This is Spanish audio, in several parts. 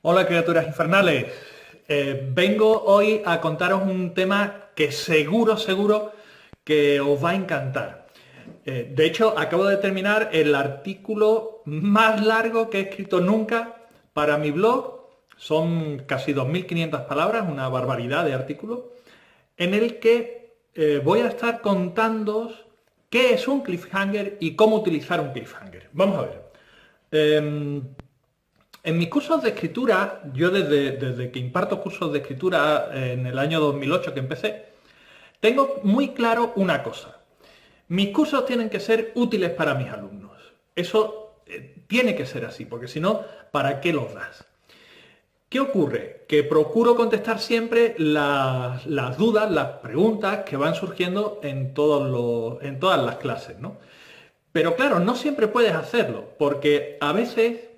Hola criaturas infernales. Vengo hoy a contaros un tema que seguro que os va a encantar. De hecho, acabo de terminar el artículo más largo que he escrito nunca para mi blog. Son casi 2.500 palabras, una barbaridad de artículo, en el que voy a estar contándoos qué es un cliffhanger y cómo utilizar un cliffhanger. Vamos a ver. En mis cursos de escritura, yo desde que imparto cursos de escritura en el año 2008 que empecé, tengo muy claro una cosa. Mis cursos tienen que ser útiles para mis alumnos. Eso tiene que ser así, porque si no, ¿para qué los das? ¿Qué ocurre? Que procuro contestar siempre las dudas, las preguntas que van surgiendo en todas las clases, ¿no? Pero claro, no siempre puedes hacerlo, porque a veces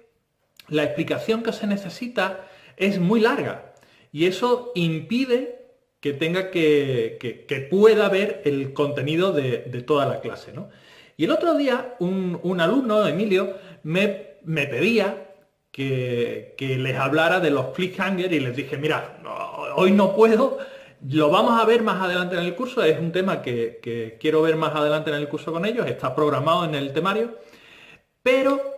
la explicación que se necesita es muy larga y eso impide que que pueda ver el contenido de toda la clase, ¿no? Y el otro día un alumno, Emilio, me pedía que les hablara de los cliffhangers y les dije, mira, hoy no puedo, lo vamos a ver más adelante en el curso, es un tema que quiero ver más adelante en el curso con ellos, está programado en el temario, pero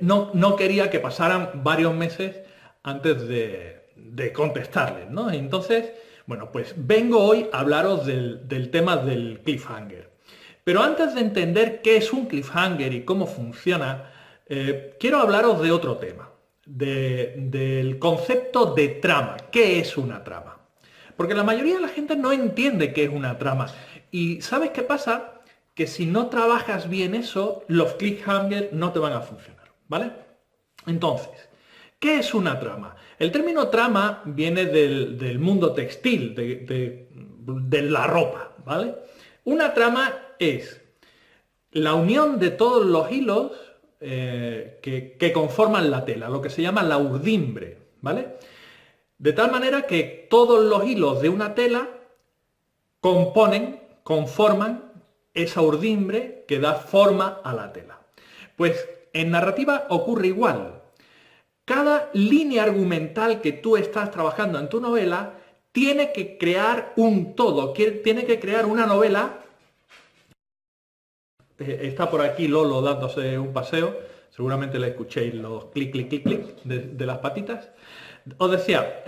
no quería que pasaran varios meses antes de contestarles, ¿no? Entonces, bueno, pues vengo hoy a hablaros del tema del cliffhanger. Pero antes de entender qué es un cliffhanger y cómo funciona, quiero hablaros de otro tema, del concepto de trama. ¿Qué es una trama? Porque la mayoría de la gente no entiende qué es una trama. ¿Y sabes qué pasa? Que si no trabajas bien eso, los cliffhangers no te van a funcionar, ¿vale? Entonces, ¿qué es una trama? El término trama viene del mundo textil, de la ropa, ¿vale? Una trama es la unión de todos los hilos que conforman la tela, lo que se llama la urdimbre, ¿vale? De tal manera que todos los hilos de una tela conforman esa urdimbre que da forma a la tela. Pues en narrativa ocurre igual. Cada línea argumental que tú estás trabajando en tu novela tiene que crear un todo, tiene que crear una novela. Está por aquí Lolo dándose un paseo, seguramente le escuchéis los clic, clic, clic, clic de las patitas. Os decía,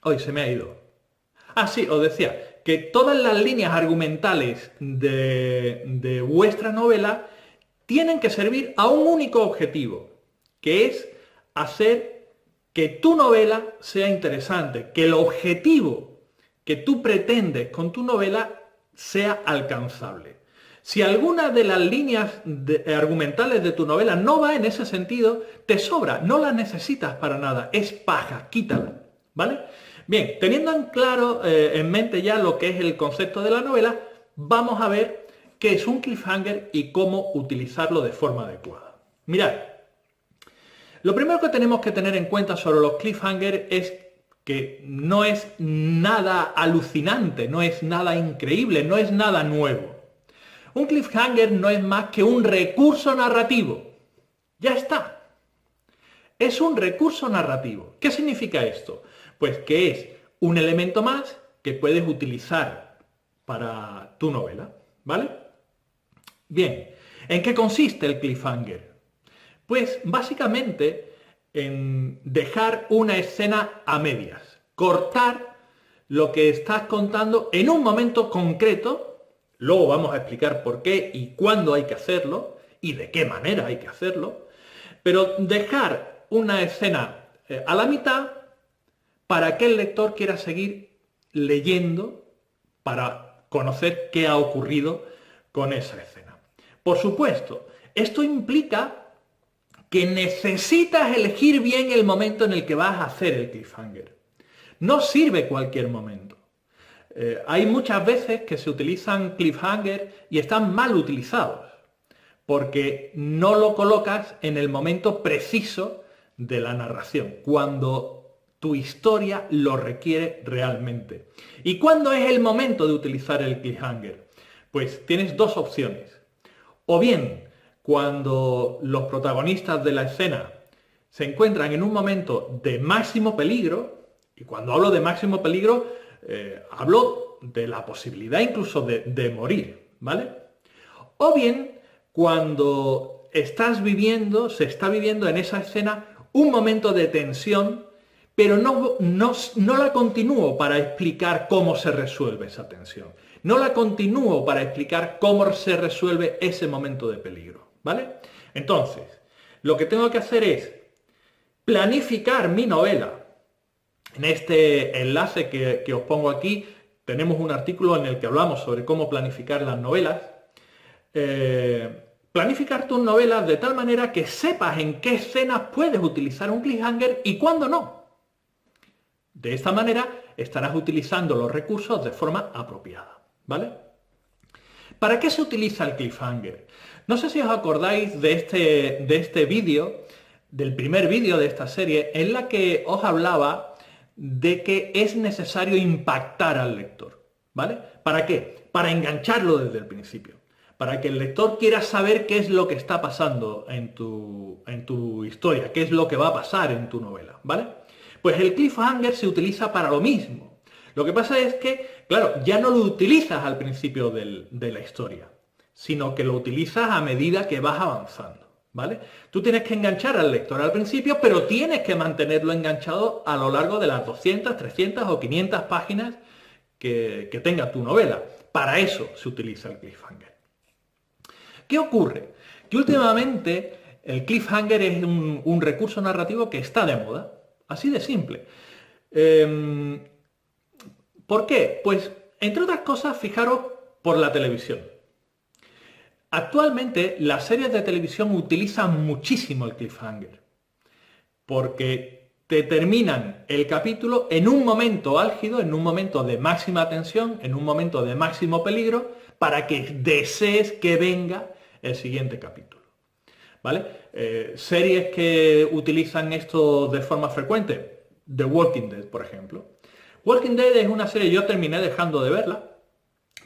hoy se me ha ido. Ah, sí, os decía que todas las líneas argumentales de vuestra novela tienen que servir a un único objetivo, que es hacer que tu novela sea interesante, que el objetivo que tú pretendes con tu novela sea alcanzable. Si alguna de las líneas argumentales de tu novela no va en ese sentido, te sobra, no la necesitas para nada, es paja, quítala, ¿vale? Bien, teniendo en mente ya lo que es el concepto de la novela, vamos a ver qué es un cliffhanger y cómo utilizarlo de forma adecuada. Mirad, lo primero que tenemos que tener en cuenta sobre los cliffhangers es que no es nada alucinante, no es nada increíble, no es nada nuevo. Un cliffhanger no es más que un recurso narrativo. Ya está. Es un recurso narrativo. ¿Qué significa esto? Pues que es un elemento más que puedes utilizar para tu novela, ¿vale? Bien, ¿en qué consiste el cliffhanger? Pues básicamente en dejar una escena a medias, cortar lo que estás contando en un momento concreto, luego vamos a explicar por qué y cuándo hay que hacerlo y de qué manera hay que hacerlo, pero dejar una escena a la mitad para que el lector quiera seguir leyendo para conocer qué ha ocurrido con esa escena. Por supuesto, esto implica que necesitas elegir bien el momento en el que vas a hacer el cliffhanger. No sirve cualquier momento. Hay muchas veces que se utilizan cliffhangers y están mal utilizados, porque no lo colocas en el momento preciso de la narración, cuando tu historia lo requiere realmente. ¿Y cuándo es el momento de utilizar el cliffhanger? Pues tienes dos opciones. O bien, cuando los protagonistas de la escena se encuentran en un momento de máximo peligro, y cuando hablo de máximo peligro, hablo de la posibilidad incluso de morir, ¿vale? O bien, cuando se está viviendo en esa escena un momento de tensión, pero no la continúo para explicar cómo se resuelve esa tensión. No la continúo para explicar cómo se resuelve ese momento de peligro, ¿vale? Entonces, lo que tengo que hacer es planificar mi novela. En este enlace que os pongo aquí, tenemos un artículo en el que hablamos sobre cómo planificar las novelas. Planificar tus novelas de tal manera que sepas en qué escenas puedes utilizar un cliffhanger y cuándo no. De esta manera estarás utilizando los recursos de forma apropiada, ¿vale? ¿Para qué se utiliza el cliffhanger? No sé si os acordáis de este vídeo, del primer vídeo de esta serie, en la que os hablaba de que es necesario impactar al lector, ¿vale? ¿Para qué? Para engancharlo desde el principio, para que el lector quiera saber qué es lo que está pasando en tu historia, qué es lo que va a pasar en tu novela, ¿vale? Pues el cliffhanger se utiliza para lo mismo. Lo que pasa es que, claro, ya no lo utilizas al principio de la historia, sino que lo utilizas a medida que vas avanzando, ¿vale? Tú tienes que enganchar al lector al principio, pero tienes que mantenerlo enganchado a lo largo de las 200, 300 o 500 páginas que tenga tu novela. Para eso se utiliza el cliffhanger. ¿Qué ocurre? Que últimamente el cliffhanger es un recurso narrativo que está de moda. Así de simple. ¿Por qué? Pues, entre otras cosas, fijaros por la televisión. Actualmente, las series de televisión utilizan muchísimo el cliffhanger, porque te terminan el capítulo en un momento álgido, en un momento de máxima tensión, en un momento de máximo peligro, para que desees que venga el siguiente capítulo, ¿vale? Series que utilizan esto de forma frecuente, The Walking Dead, por ejemplo. Walking Dead es una serie, yo terminé dejando de verla,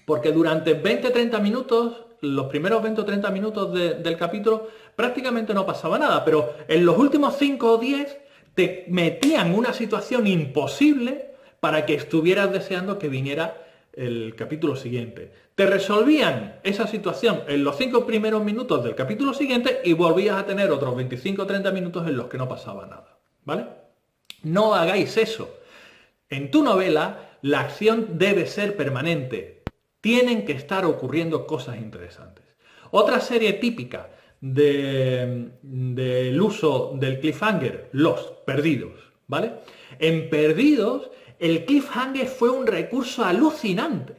porque durante 20-30 minutos, los primeros 20 o 30 minutos del capítulo, prácticamente no pasaba nada, pero en los últimos 5 o 10 te metían una situación imposible para que estuvieras deseando que viniera el capítulo siguiente. Te resolvían esa situación en los 5 primeros minutos del capítulo siguiente y volvías a tener otros 25 o 30 minutos en los que no pasaba nada, ¿vale? No hagáis eso. En tu novela, la acción debe ser permanente. Tienen que estar ocurriendo cosas interesantes. Otra serie típica del uso del cliffhanger, Los Perdidos, ¿vale? En Perdidos, el cliffhanger fue un recurso alucinante.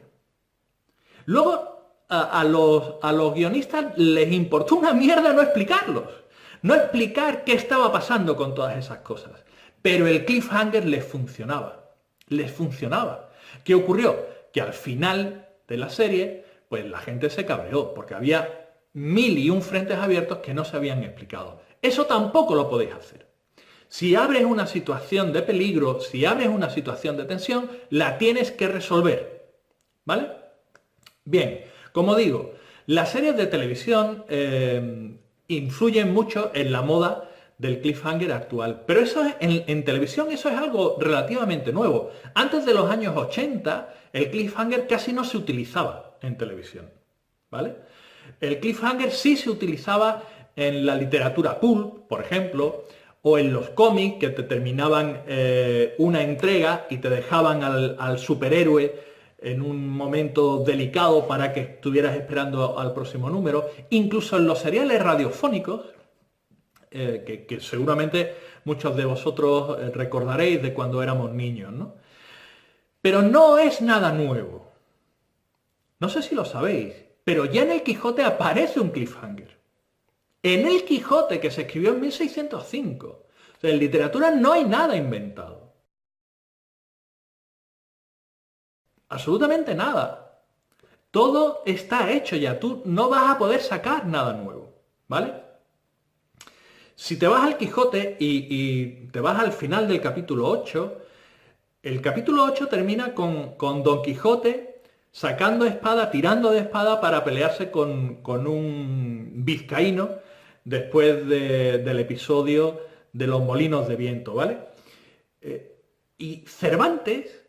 Luego, a los guionistas les importó una mierda no explicarlos. No explicar qué estaba pasando con todas esas cosas. Pero el cliffhanger les funcionaba. Les funcionaba. ¿Qué ocurrió? Que al final de la serie, pues la gente se cabreó, porque había 1001 frentes abiertos que no se habían explicado. Eso tampoco lo podéis hacer. Si abres una situación de peligro, si abres una situación de tensión, la tienes que resolver, ¿vale? Bien, como digo, las series de televisión influyen mucho en la moda del cliffhanger actual. Pero eso es, en televisión eso es algo relativamente nuevo. Antes de los años 80, el cliffhanger casi no se utilizaba en televisión, ¿vale? El cliffhanger sí se utilizaba en la literatura pulp, por ejemplo, o en los cómics que te terminaban una entrega y te dejaban al superhéroe en un momento delicado para que estuvieras esperando al próximo número. Incluso en los seriales radiofónicos, que seguramente muchos de vosotros recordaréis de cuando éramos niños, ¿no? Pero no es nada nuevo. No sé si lo sabéis, pero ya en el Quijote aparece un cliffhanger. En el Quijote, que se escribió en 1605. O sea, en literatura no hay nada inventado. Absolutamente nada. Todo está hecho ya. Tú no vas a poder sacar nada nuevo, ¿vale? Si te vas al Quijote y te vas al final del capítulo 8, el capítulo 8 termina con Don Quijote sacando espada, tirando de espada para pelearse con un vizcaíno después del episodio de los molinos de viento, ¿vale? Y Cervantes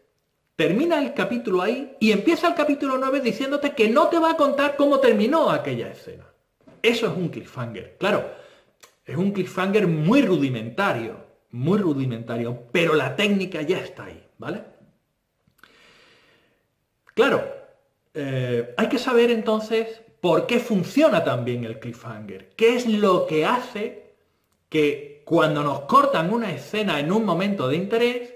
termina el capítulo ahí y empieza el capítulo 9 diciéndote que no te va a contar cómo terminó aquella escena. Eso es un cliffhanger. Claro, es un cliffhanger muy rudimentario, pero la técnica ya está ahí, ¿vale? Claro, hay que saber entonces por qué funciona tan bien el cliffhanger. ¿Qué es lo que hace que cuando nos cortan una escena en un momento de interés,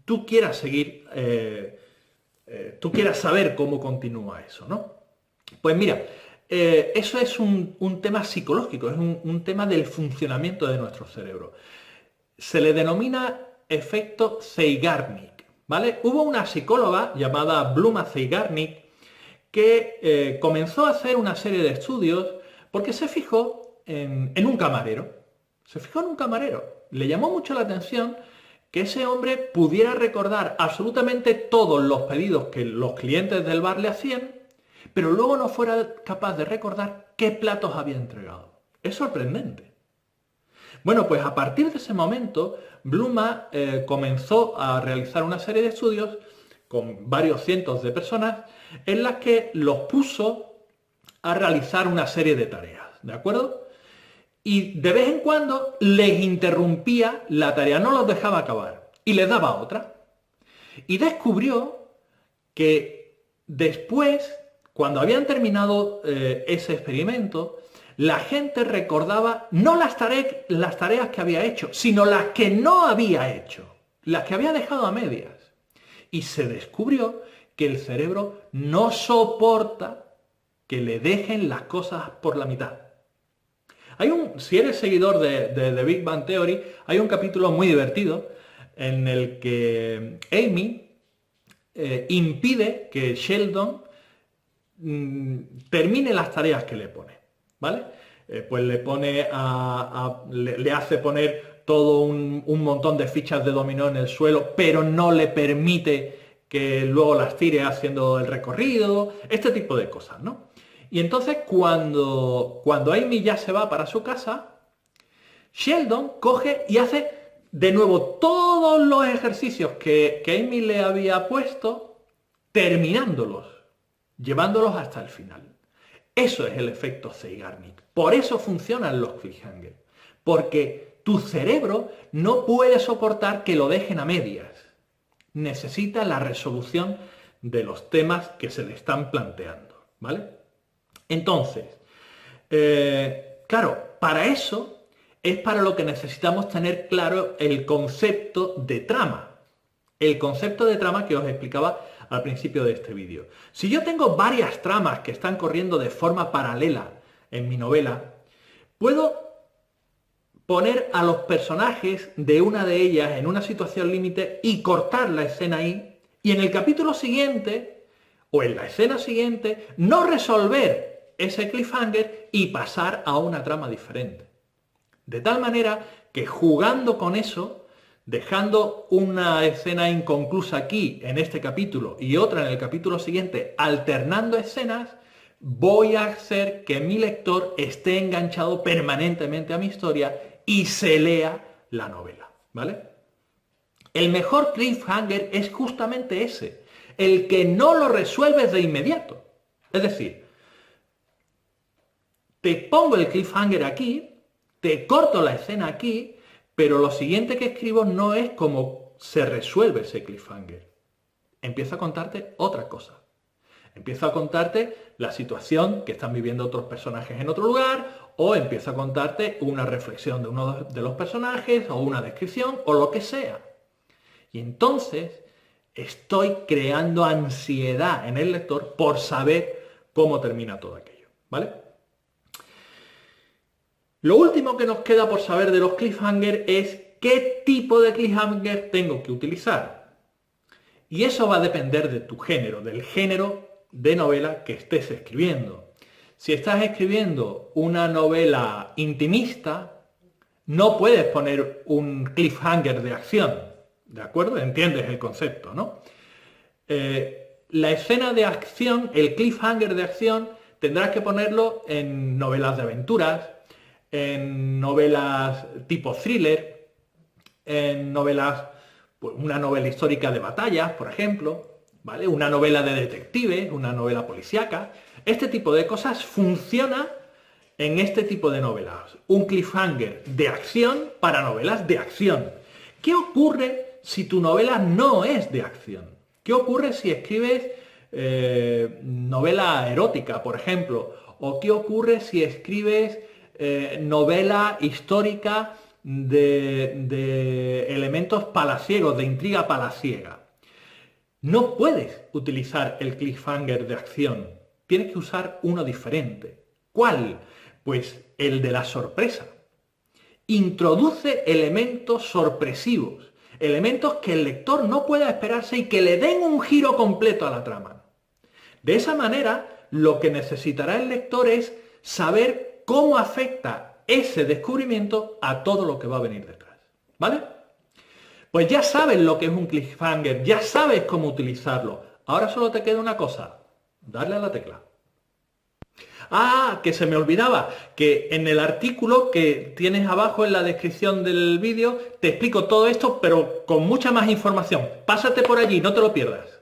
tú quieras seguir, tú quieras saber cómo continúa eso, ¿no? Pues mira, eso es un tema psicológico, es un tema del funcionamiento de nuestro cerebro. Se le denomina efecto Zeigarnik, ¿vale? Hubo una psicóloga llamada Bluma Zeigarnik que comenzó a hacer una serie de estudios porque se fijó en un camarero. Se fijó en un camarero. Le llamó mucho la atención que ese hombre pudiera recordar absolutamente todos los pedidos que los clientes del bar le hacían, pero luego no fuera capaz de recordar qué platos había entregado. Es sorprendente. Bueno, pues a partir de ese momento, Bluma comenzó a realizar una serie de estudios con varios cientos de personas en las que los puso a realizar una serie de tareas, ¿de acuerdo? Y de vez en cuando les interrumpía la tarea, no los dejaba acabar y les daba otra. Y descubrió que después, cuando habían terminado ese experimento, la gente recordaba no las tareas que había hecho, sino las que no había hecho, las que había dejado a medias. Y se descubrió que el cerebro no soporta que le dejen las cosas por la mitad. Si eres seguidor de The Big Bang Theory, hay un capítulo muy divertido en el que Amy impide que Sheldon termine las tareas que le pone, ¿vale? Pues le pone le hace poner todo un montón de fichas de dominó en el suelo, pero no le permite que luego las tire haciendo el recorrido, este tipo de cosas, ¿no? Y entonces cuando Amy ya se va para su casa, Sheldon coge y hace de nuevo todos los ejercicios que Amy le había puesto, terminándolos, llevándolos hasta el final. Eso es el efecto Zeigarnik. Por eso funcionan los cliffhangers. Porque tu cerebro no puede soportar que lo dejen a medias. Necesita la resolución de los temas que se le están planteando, ¿vale? Entonces, claro, para eso es para lo que necesitamos tener claro el concepto de trama. El concepto de trama que os explicaba al principio de este vídeo. Si yo tengo varias tramas que están corriendo de forma paralela en mi novela, puedo poner a los personajes de una de ellas en una situación límite y cortar la escena ahí, y en el capítulo siguiente o en la escena siguiente no resolver ese cliffhanger y pasar a una trama diferente. De tal manera que jugando con eso, dejando una escena inconclusa aquí en este capítulo y otra en el capítulo siguiente, alternando escenas, voy a hacer que mi lector esté enganchado permanentemente a mi historia y se lea la novela, ¿vale? El mejor cliffhanger es justamente ese, el que no lo resuelves de inmediato. Es decir, te pongo el cliffhanger aquí, te corto la escena aquí, pero lo siguiente que escribo no es cómo se resuelve ese cliffhanger. Empiezo a contarte otra cosa. Empiezo a contarte la situación que están viviendo otros personajes en otro lugar, o empiezo a contarte una reflexión de uno de los personajes, o una descripción, o lo que sea. Y entonces estoy creando ansiedad en el lector por saber cómo termina todo aquello, ¿vale? Lo último que nos queda por saber de los cliffhangers es qué tipo de cliffhanger tengo que utilizar. Y eso va a depender de tu género, del género de novela que estés escribiendo. Si estás escribiendo una novela intimista, no puedes poner un cliffhanger de acción, ¿de acuerdo? Entiendes el concepto, ¿no? La escena de acción, el cliffhanger de acción, tendrás que ponerlo en novelas de aventuras, en novelas tipo thriller, en novelas, pues una novela histórica de batallas, por ejemplo, ¿vale? Una novela de detectives, una novela policíaca. Este tipo de cosas funciona en este tipo de novelas. Un cliffhanger de acción para novelas de acción. ¿Qué ocurre si tu novela no es de acción? ¿Qué ocurre si escribes novela erótica, por ejemplo? ¿O qué ocurre si escribes novela histórica de elementos palaciegos, de intriga palaciega? No puedes utilizar el cliffhanger de acción. Tienes que usar uno diferente. ¿Cuál? Pues el de la sorpresa. Introduce elementos sorpresivos, elementos que el lector no pueda esperarse y que le den un giro completo a la trama. De esa manera, lo que necesitará el lector es saber cómo afecta ese descubrimiento a todo lo que va a venir detrás. ¿Vale? Pues ya sabes lo que es un cliffhanger, ya sabes cómo utilizarlo. Ahora solo te queda una cosa, darle a la tecla. Ah, que se me olvidaba, que en el artículo que tienes abajo en la descripción del vídeo te explico todo esto, pero con mucha más información. Pásate por allí, no te lo pierdas.